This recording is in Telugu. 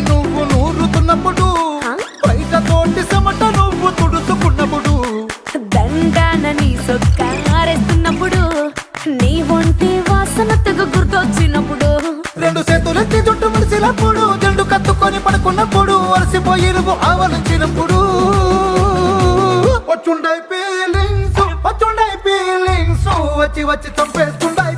నువ్వు నూరుతున్నప్పుడు బయట తోటి చెమట నువ్వు తుడుచుకున్నప్పుడు దండాన నీ సొక్కారేస్తున్నప్పుడు నీ ఒంటి వాసనతకు గుర్తొచ్చినప్పుడు రెండు చేతులెత్తి చుట్టూ మలిసినప్పుడు జెండు కత్తుకొని పడుకున్నప్పుడు అలసిపోయి నువ్వు ఆవలించినప్పుడు వచ్చుండై ఫీలింగ్స్ వచ్చి వచ్చి చంపేస్తుండై